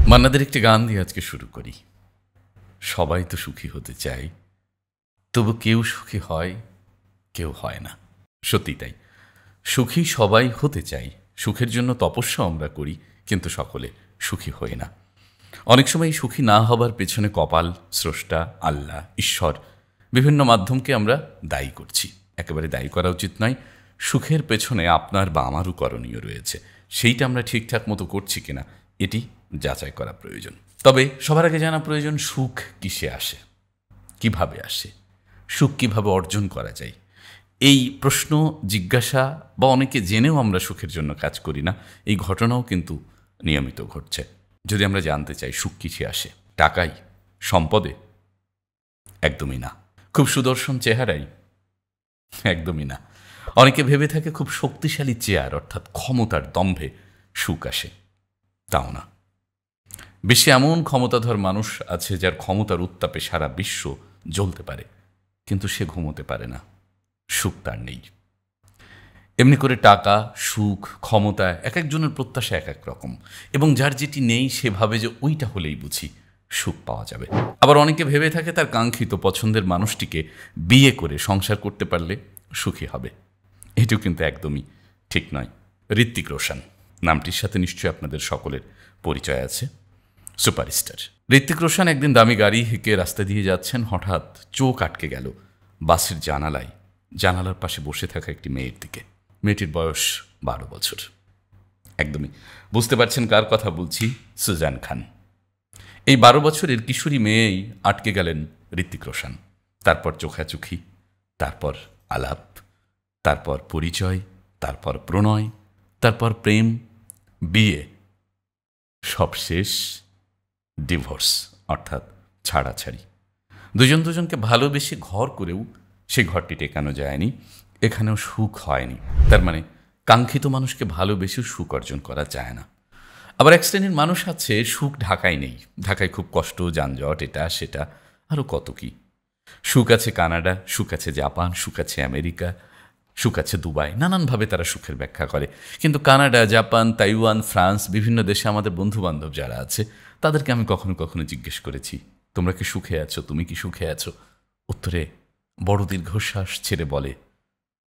মান্নাদের একটি গান দিয়ে আজকে শুরু করি। সবাই তো সুখী হতে চায়, তবু কেউ সুখী হয়, কেউ হয় না। সত্যি তাই, সুখী সবাই হতে চাই, সুখের জন্য তপস্যা আমরা করি, কিন্তু সকলে সুখী হই না। অনেক সময় সুখী না হবার পেছনে কপাল, স্রষ্টা, আল্লাহ, ঈশ্বর, বিভিন্ন মাধ্যমকে আমরা দায়ী করছি। একেবারে দায়ী করা উচিত নয়। সুখের পেছনে আপনার বা আমারও করণীয় রয়েছে, সেইটা আমরা ঠিকঠাক মতো করছি কিনা এটি যাচাই করা প্রয়োজন। তবে সবার আগে জানা প্রয়োজন সুখ কিসে আসে, কিভাবে আসে, সুখ কিভাবে অর্জন করা যায়। এই প্রশ্ন জিজ্ঞাসা বা অনেকে জেনেও আমরা সুখের জন্য কাজ করি না, এই ঘটনাও কিন্তু নিয়মিত ঘটছে। যদি আমরা জানতে চাই সুখ কিসে আসে, টাকায়, সম্পদে? একদমই না। খুব সুদর্শন চেহারাই? একদমই না। অনেকে ভেবে থাকে খুব শক্তিশালী চেয়ার অর্থাৎ ক্ষমতার দম্ভে সুখ আসে, তাও না। বিশ্বে এমন ক্ষমতাধর মানুষ আছে যার ক্ষমতার উত্তাপে সারা বিশ্ব জ্বলতে পারে, কিন্তু সে ঘুমোতে পারে না, সুখ তার নেই। এমনি করে টাকা, সুখ, ক্ষমতা এক একজনের প্রত্যাশা এক এক রকম, এবং যার যেটি নেই সে ভাবে যে ওইটা হলেই বুঝি সুখ পাওয়া যাবে। আবার অনেকে ভেবে থাকে তার কাঙ্ক্ষিত পছন্দের মানুষটিকে বিয়ে করে সংসার করতে পারলে সুখী হবে। এটিও কিন্তু একদমই ঠিক নয়। ঋত্বিক রোশন নামটির সাথে নিশ্চয়ই আপনাদের সকলের পরিচয় আছে, সুপারস্টার। ঋত্বিক রোশন একদিন দামি গাড়ি হেঁকে রাস্তা দিয়ে যাচ্ছেন, হঠাৎ চোখ আটকে গেল বাসের জানালার পাশে বসে থাকা একটি মেয়ের দিকে। মেয়েটির বয়স 12 বছর। একদমই বুঝতে পারছেন কার কথা বলছি, সুজান খান। এই 12 বছরের কিশোরী মেয়েই আটকে গেলেন ঋত্বিক রোশন। তারপর চোখাচোখি, তারপর আলাপ, তারপর পরিচয়, তারপর প্রণয়, তারপর প্রেম, বিয়ে, সবশেষ ডিভোর্স অর্থাৎ ছাড়াছাড়ি। দুজনকে ভালোবেসে ঘর করেও সেই ঘরটি টেকানো যায়নি, এখানেও সুখ হয়নি। তার মানে কাঙ্ক্ষিত মানুষকে ভালোবেসেও সুখ অর্জন করা যায় না। আবার এক শ্রেণীর মানুষ আছে সুখ ঢাকায় নেই, ঢাকায় খুব কষ্ট, যানজট, এটা সেটা আরও কত কি। সুখ আছে কানাডা, সুখ আছে জাপান, সুখ আছে আমেরিকা, সুখ আছে দুবাই। নানানভাবে তারা সুখের ব্যাখ্যা করে, কিন্তু কানাডা, জাপান, তাইওয়ান, ফ্রান্স, বিভিন্ন দেশে আমাদের বন্ধুবান্ধব যারা আছে তাদেরকে আমি কখনো কখনো জিজ্ঞেস করেছি, তোমরা কি সুখে আছো, তুমি কি সুখে আছো? উত্তরে বড় দীর্ঘশ্বাস ছেড়ে বলে,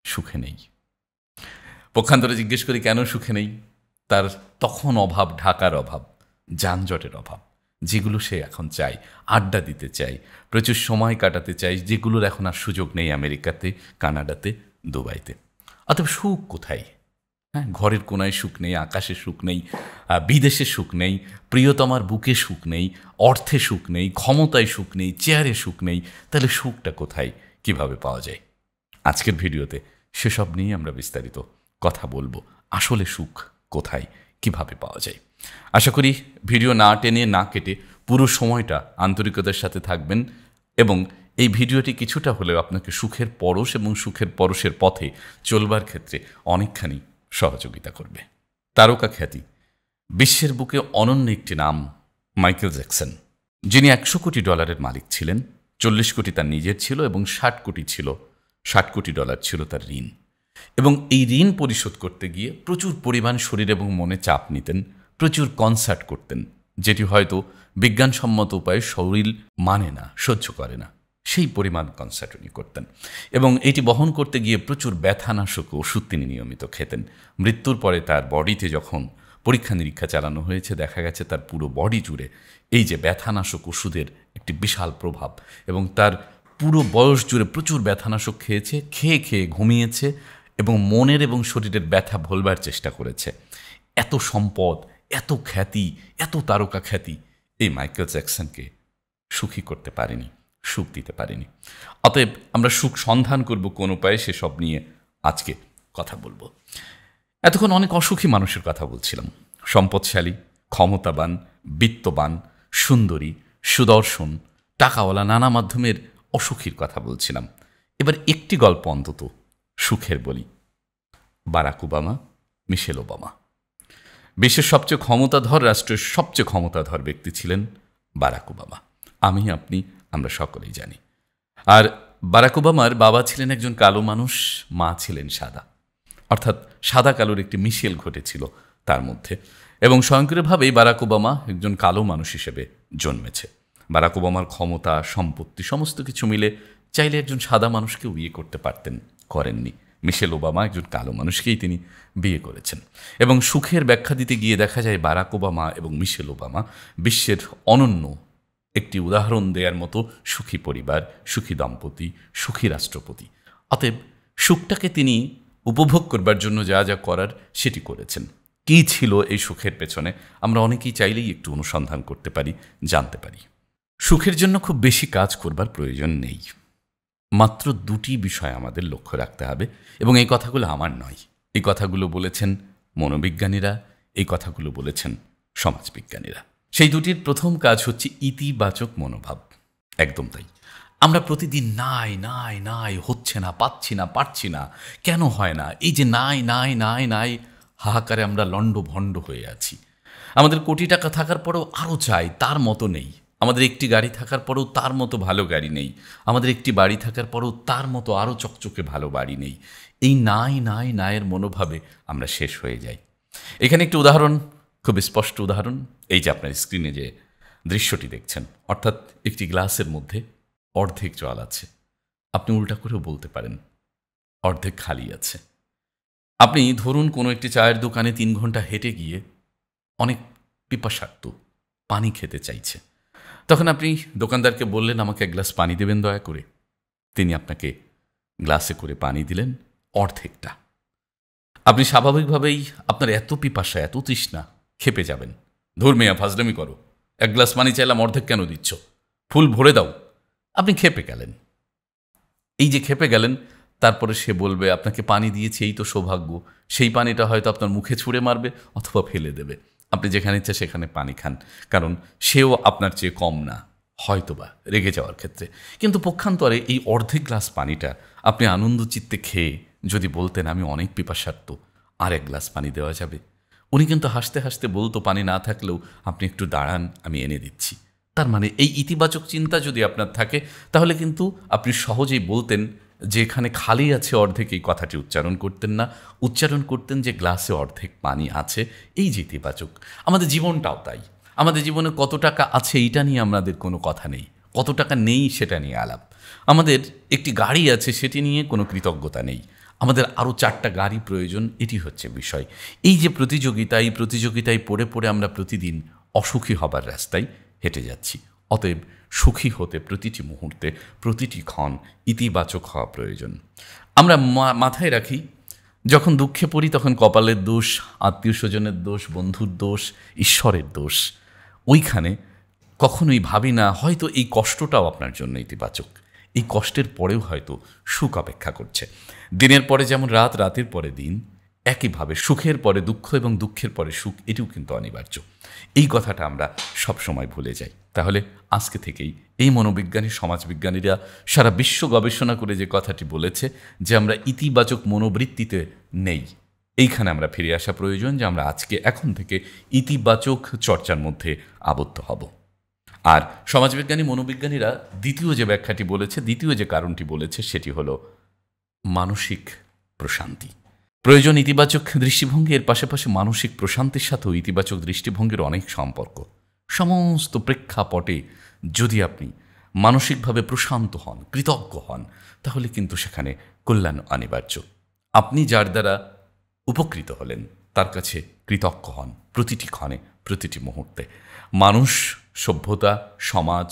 সুখে নেই। পক্ষান্তরে জিজ্ঞেস করি কেন সুখে নেই? তার তখন অভাব, ঢাকার অভাব, যানজটের অভাব, যেগুলো সে এখন চায়। আড্ডা দিতে চায়, প্রচুর সময় কাটাতে চায়, যেগুলোর এখন আর সুযোগ নেই আমেরিকাতে, কানাডাতে, দুবাইতে। অতএব সুখ কোথায়? হ্যাঁ, ঘরের কোনায় সুখ নেই, আকাশে সুখ নেই, বিদেশে সুখ নেই, প্রিয়তমার বুকে সুখ নেই, অর্থে সুখ নেই, ক্ষমতায় সুখ নেই, চেয়ারে সুখ নেই। তাহলে সুখটা কোথায়, কিভাবে পাওয়া যায়? আজকের ভিডিওতে সেসব নিয়ে আমরা বিস্তারিত কথা বলবো। আসলে সুখ কোথায়, কিভাবে পাওয়া যায়? আশা করি ভিডিও না টেনে না কেটে পুরো সময়টা আন্তরিকতার সাথে থাকবেন, এবং এই ভিডিওটি কিছুটা হলেও আপনাকে সুখের পরশ এবং সুখের পরশের পথে চলবার ক্ষেত্রে অনেকখানি সহযোগিতা করবে। তারকা খ্যাতি, বিশ্বের বুকে অনন্য একটি নাম, মাইকেল জ্যাকসন, যিনি $100 কোটি মালিক ছিলেন। 40 কোটি তার নিজের ছিল এবং $60 কোটি ছিল তার ঋণ। এবং এই ঋণ পরিশোধ করতে গিয়ে প্রচুর পরিমাণ শরীর এবং মনে চাপ নিতেন, প্রচুর কনসার্ট করতেন, যেটি হয়তো বিজ্ঞানসম্মত উপায়ে শরীর মানে না, সহ্য করে না, সেই পরিমাণ কনসার্ট উনি করতেন। এবং এটি বহন করতে গিয়ে প্রচুর ব্যথানাশক ওষুধ তিনি নিয়মিত খেতেন। মৃত্যুর পরে তার বডিতে যখন পরীক্ষা নিরীক্ষা চালানো হয়েছে, দেখা গেছে তার পুরো বডি জুড়ে এই যে ব্যথানাশক ওষুধের একটি বিশাল প্রভাব, এবং তার পুরো বয়স জুড়ে প্রচুর ব্যথানাশক খেয়েছে, খেয়ে ঘুমিয়েছে এবং মনের এবং শরীরের ব্যথা ভোলবার চেষ্টা করেছে। এত সম্পদ, এত খ্যাতি, এত তারকা খ্যাতি এই মাইকেল জ্যাকসনকে সুখী করতে পারেনি, সুখ দিতে পারেনি। অতএব আমরা সুখ সন্ধান করব কোন উপায়ে, সেসব নিয়ে আজকে কথা বলবো। এতক্ষণ অনেক অসুখী মানুষের কথা বলছিলাম, সম্পদশালী, ক্ষমতাবান, বিত্তবান, সুন্দরী, সুদর্শন, টাকাওয়ালা, নানা মাধ্যমের অসুখীর কথা বলছিলাম। এবার একটি গল্প অন্তত সুখের বলি। Barack Obama, Michelle Obama. বিশ্বের সবচেয়ে ক্ষমতাধর রাষ্ট্রের সবচেয়ে ক্ষমতাধর ব্যক্তি ছিলেন বারাক ওবামা। আমি, আপনি, আমরা সকলেই জানি। আর বারাক ওবামার বাবা ছিলেন একজন কালো মানুষ, মা ছিলেন সাদা, অর্থাৎ সাদা কালোর একটি মিশেল ঘটেছিল তার মধ্যে। এবং স্বয়ংক্রিয়ভাবেই বারাক ওবামা একজন কালো মানুষ হিসেবে জন্মেছে। বারাক ওবামার ক্ষমতা, সম্পত্তি সমস্ত কিছু মিলে চাইলে একজন সাদা মানুষকেও বিয়ে করতে পারতেন, করেননি। মিশেল ওবামা একজন কালো মানুষকেই তিনি বিয়ে করেছেন। এবং সুখের ব্যাখ্যা দিতে গিয়ে দেখা যায় বারাক ওবামা এবং মিশেল ওবামা বিশ্বের অনন্য একটি উদাহরণ দেওয়ার মতো সুখী পরিবার, সুখী দম্পতি, সুখী রাষ্ট্রপতি। অতএব সুখটাকে তিনি উপভোগ করবার জন্য যা যা করার সেটি করেছেন। কী ছিল এই সুখের পেছনে আমরা অনেকেই চাইলেই একটু অনুসন্ধান করতে পারি, জানতে পারি। সুখের জন্য খুব বেশি কাজ করবার প্রয়োজন নেই। মাত্র দুটি বিষয় আমাদের লক্ষ্য রাখতে হবে, এবং এই কথাগুলো আমার নয়। এই কথাগুলো বলেছেন মনোবিজ্ঞানীরা, এই কথাগুলো বলেছেন সমাজবিজ্ঞানীরা। সেই দুটির প্রথম কাজ হচ্ছে ইতিবাচক মনোভাব। একদম তাই। আমরা প্রতিদিন নাই নাই নাই, হচ্ছে না, পাচ্ছি না, পারছি না, কেন হয় না, এই যে নাই নাই নাই নাই হাহাকারে আমরা লণ্ডভণ্ড হয়ে আছি। আমাদের কোটি টাকা থাকার পরেও আরও চাই, তার মতো নেই। আমাদের একটি গাড়ি থাকার পরেও তার মতো ভালো গাড়ি নেই। আমাদের একটি বাড়ি থাকার পরেও তার মতো আরও চকচকে ভালো বাড়ি নেই। এই নাই নাই নায়ের মনোভাবে আমরা শেষ হয়ে যাই। এখানে একটি উদাহরণ, খুব স্পষ্ট উদাহরণ, এই যে আপনার স্ক্রিনে যে দৃশ্যটি দেখছেন, অর্থাৎ একটি গ্লাসের মধ্যে অর্ধেক জল আছে। আপনি উল্টা করেও বলতে পারেন অর্ধেক খালি আছে। আপনি ধরুন কোনো একটি চায়ের দোকানে 3 ঘন্টা হেঁটে গিয়ে অনেক পিপাসার্ত, পানি খেতে চাইছে। তখন আপনি দোকানদারকে বললেন, আমাকে এক গ্লাস পানি দেবেন দয়া করে। তিনি আপনাকে গ্লাসে করে পানি দিলেন অর্ধেকটা। আপনি স্বাভাবিকভাবেই আপনার এত পিপাসা, এত তৃষ্ণা, খেপে যাবেন। ধুর মিয়া, ফাজলামি করো, এক গ্লাস পানি চাইলাম, অর্ধেক কেন দিচ্ছ, ফুল ভরে দাও। আপনি খেপে গেলেন। এই যে খেপে গেলেন, তারপরে সে বলবে, আপনাকে পানি দিয়েছে, এই তো সৌভাগ্য। সেই পানিটা হয়তো আপনার মুখে ছুঁড়ে মারবে অথবা ফেলে দেবে। আপনি যেখানে ইচ্ছা সেখানে পানি খান, কারণ সেও আপনার চেয়ে কম না, হয়তোবা রেগে যাওয়ার ক্ষেত্রে। কিন্তু পক্ষান্তরে এই অর্ধেক গ্লাস পানিটা আপনি আনন্দ চিত্তে খেয়ে যদি বলতেন, আমি অনেক পিপাসার্ত, আর এক গ্লাস পানি দেওয়া যাবে, উনি কিন্তু হাসতে হাসতে বলতো, পানি না থাকলেও আপনি একটু দাঁড়ান, আমি এনে দিচ্ছি। তার মানে এই ইতিবাচক চিন্তা যদি আপনার থাকে, তাহলে কিন্তু আপনি সহজেই বলতেন যে এখানে খালি আছে অর্ধেক, এই কথাটি উচ্চারণ করতেন না, উচ্চারণ করতেন যে গ্লাসে অর্ধেক পানি আছে। এই যে ইতিবাচক, আমাদের জীবনটাও তাই। আমাদের জীবনে কত টাকা আছে এইটা নিয়ে আমাদের কোনো কথা নেই, কত টাকা নেই সেটা নিয়ে আলাপ। আমাদের একটি গাড়ি আছে সেটি নিয়ে কোনো কৃতজ্ঞতা নেই, আমাদের আরও 4টা গাড়ি প্রয়োজন, এটি হচ্ছে বিষয়। এই যে প্রতিযোগিতা, এই প্রতিযোগিতায় পড়ে পড়ে আমরা প্রতিদিন অসুখী হবার রাস্তায় হেঁটে যাচ্ছি। অতএব সুখী হতে প্রতিটি মুহূর্তে, প্রতিটি ক্ষণ ইতিবাচক হওয়া প্রয়োজন। আমরা মাথায় রাখি, যখন দুঃখে পড়ি তখন কপালের দোষ, আত্মীয় স্বজনের দোষ, বন্ধুর দোষ, ঈশ্বরের দোষ। ওইখানে কখনোই ভাবি না হয়তো এই কষ্টটাও আপনার জন্য ইতিবাচক, এই কষ্টের পরেও হয়তো সুখ অপেক্ষা করছে। দিনের পরে যেমন রাত, রাতের পরে দিন, একইভাবে সুখের পরে দুঃখ এবং দুঃখের পরে সুখ, এটিও কিন্তু অনিবার্য। এই কথাটা আমরা সবসময় ভুলে যাই। তাহলে আজকে থেকেই এই মনোবিজ্ঞানী, সমাজবিজ্ঞানীরা সারা বিশ্ব গবেষণা করে যে কথাটি বলেছে যে আমরা ইতিবাচক মনোবৃত্তিতে নেই, এইখানে আমরা ফিরে আসা প্রয়োজন, যে আমরা আজকে এখন থেকে ইতিবাচক চর্চার মধ্যে আবদ্ধ হব। আর সমাজবিজ্ঞানী, মনোবিজ্ঞানীরা দ্বিতীয় যে ব্যাখ্যাটি বলেছে, দ্বিতীয় যে কারণটি বলেছে, সেটি হলো মানসিক প্রশান্তি। প্রয়োজন ইতিবাচক দৃষ্টিভঙ্গি, এর পাশাপাশি মানসিক প্রশান্তির সাথেও ইতিবাচক দৃষ্টিভঙ্গির অনেক সম্পর্ক। সমস্ত প্রেক্ষাপটে যদি আপনি মানসিকভাবে প্রশান্ত হন, কৃতজ্ঞ হন, তাহলে কিন্তু সেখানে কল্যাণ অনিবার্য। আপনি যার দ্বারা উপকৃত হলেন তার কাছে কৃতজ্ঞ হন প্রতিটি ক্ষণে, প্রতিটি মুহূর্তে। মানুষ, সভ্যতা, সমাজ,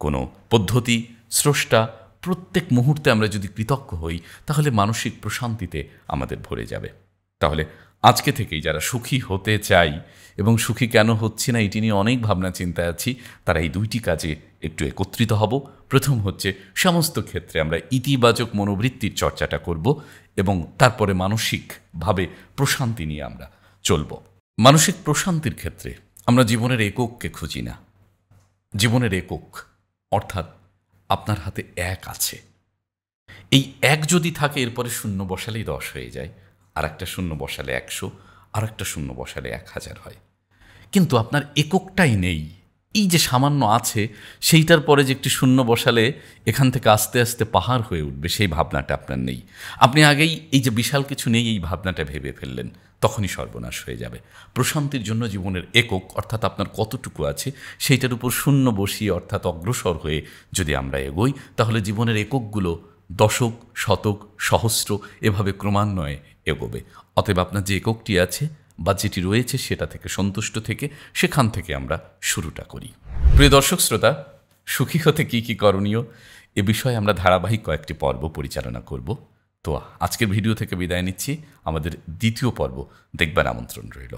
কোনো পদ্ধতি, স্রষ্টা, প্রত্যেক মুহূর্তে আমরা যদি কৃতজ্ঞ হই, তাহলে মানসিক প্রশান্তিতে আমাদের ভরে যাবে। তাহলে আজকে থেকেই যারা সুখী হতে চাই এবং সুখী কেন হচ্ছি না এটি নিয়ে অনেক ভাবনা চিন্তায় আছি, তারা এই দুইটি কাজে একটু একত্রিত হব। প্রথম হচ্ছে, সমস্ত ক্ষেত্রে আমরা ইতিবাচক মনোবৃত্তির চর্চাটা করব এবং তারপরে মানসিকভাবে প্রশান্তি নিয়ে আমরা চলব। মানসিক প্রশান্তির ক্ষেত্রে আমরা জীবনের একককে খুঁজি না। জীবনের একক অর্থাৎ আপনার হাতে 1 আছে। এই 1 যদি থাকে, এরপরে শূন্য বসালেই 10 হয়ে যায়, আর একটা শূন্য বসালে 100, আর একটা শূন্য বসালে 1000 হয়। কিন্তু আপনার এককটাই নেই। এই যে সামান্য আছে, সেইটার পরে যে একটি শূন্য বসালে এখান থেকে আস্তে আস্তে পাহাড় হয়ে উঠবে, সেই ভাবনাটা আপনার নেই। আপনি আগেই এই যে বিশাল কিছু নেই, এই ভাবনাটা ভেবে ফেললেন। তখনই সর্বনাশ হয়ে যাবে। প্রশান্তির জন্য জীবনের একক অর্থাৎ আপনার কতটুকু আছে সেইটার উপর শূন্য বসিয়ে অর্থাৎ অগ্রসর হয়ে যদি আমরা এগোই, তাহলে জীবনের এককগুলো দশক, শতক, সহস্র এভাবে ক্রমান্বয়ে এগোবে। অতএব আপনার যে এককটি আছে বা যেটি রয়েছে সেটা থেকে সন্তুষ্ট থেকে সেখান থেকে আমরা শুরুটা করি। প্রিয় দর্শক শ্রোতা, সুখী হতে কী কী করণীয় এ বিষয়ে আমরা ধারাবাহিক কয়েকটি পর্ব পরিচালনা করব। তো আজকের ভিডিও থেকে বিদায় নিচ্ছি। আমাদের দ্বিতীয় পর্ব দেখবার আমন্ত্রণ রইল।